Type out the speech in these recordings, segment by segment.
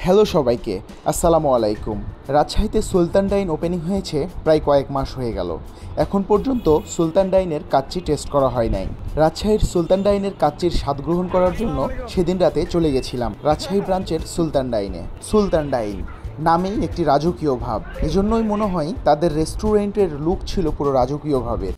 Hello সবাইকে, আসসালামু আলাইকুম। রাজশাহীতে সুলতান ডাইন ওপেনিং হয়েছে প্রায় কয়েক মাস হয়ে গেল। এখন পর্যন্ত সুলতান ডাইনের কাচ্চি টেস্ট করা হয় নাই। রাজশাহীর সুলতান ডাইনের কাচ্চির স্বাদ গ্রহণ করার জন্য সেদিন রাতে চলে গেছিলাম রাজশাহী ব্রাঞ্চের সুলতান ডাইনে। সুলতান ডাইন নামেই একটি রাজকীয় ভাব, এজন্যই মনে হয় তাদের রেস্টুরেন্টের লুক ছিল পুরো রাজকীয় ভাবের।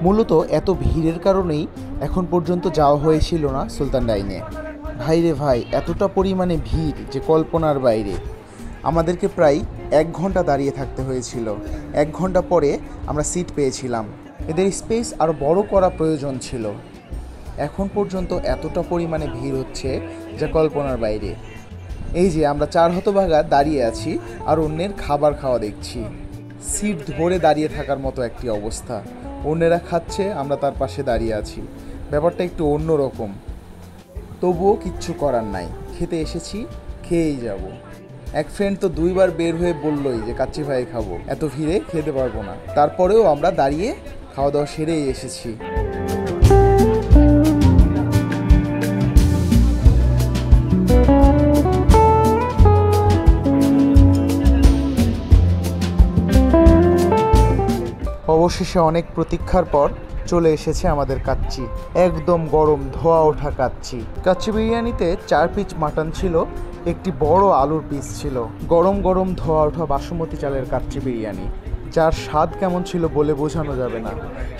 মূলত এত ভিড়ের কারণেই এখন পর্যন্ত যাওয়া হয়েছিল না সুলতান ডাইনে। ভাই রে ভাই, এতটা পরিমাণে ভিড় যে কল্পনার বাইরে। আমাদেরকে প্রায় 1 ঘন্টা দাঁড়িয়ে থাকতে হয়েছিল। 1 ঘন্টা পরে আমরা সিট পেয়েছিলাম। এদের স্পেস আরও বড় করা প্রয়োজন ছিল। এখন পর্যন্ত এতটা পরিমাণে ভিড় হচ্ছে যা কল্পনার বাইরে। এই যে আমরা 4 হতভাগা দাঁড়িয়ে আছি আর অন্যের খাবার খাওয়া দেখছি। সিট ধরে দাঁড়িয়ে থাকার মতো একটি অবস্থা। অন্যেরা খাচ্ছে, আমরা তার পাশে দাঁড়িয়ে আছি। ব্যাপারটা একটু অন্যরকম, তবুও কিচ্ছু করার নাই। খেতে এসেছি, খেয়েই যাব। এক ফ্রেন্ড তো 2 বার বের হয়ে বললই যে কাচ্চি ভাই খাবো, এত ভিড়ে খেতে পারবো না। তারপরেও আমরা দাঁড়িয়ে খাওয়া দাওয়া সেরেই এসেছি। অবশেষে অনেক প্রতীক্ষার পর চলে এসেছে আমাদের কাচ্চি। একদম গরম ধোয়া ওঠা কাচ্চি। কাচ্চি বিরিয়ানিতে 4 পিস মাটন ছিল, একটি বড় আলুর পিস ছিল। গরম গরম ধোয়া ওঠা বাসমতি চালের কাচ্চি বিরিয়ানি, যার স্বাদ কেমন ছিল বলে বোঝানো যাবে না।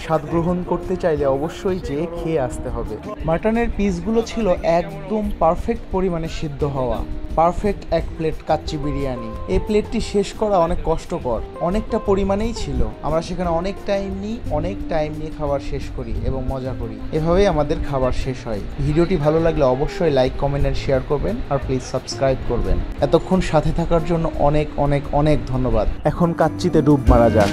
স্বাদ গ্রহণ করতে চাইলে অবশ্যই যেয়ে খেয়ে আসতে হবে। মাটনের পিসগুলো ছিল একদম পারফেক্ট পরিমাণে সিদ্ধ হওয়া। Perfect 1 plate kacchi biryani. এই প্লেটটি শেষ করা অনেক কষ্টকর, অনেকটা পরিমাণেই ছিল। আমরা সেখানে অনেক টাইম নিয়ে খাবার শেষ করি এবং মজা করি। এভাবেই আমাদের খাবার শেষ হয়। ভিডিওটি ভালো লাগলে অবশ্যই লাইক, কমেন্ট আর শেয়ার করবেন, আর প্লিজ সাবস্ক্রাইব করবেন। এতক্ষণ সাথে থাকার জন্য অনেক ধন্যবাদ। এখন কাচ্চিতে ডুব মারা যাক।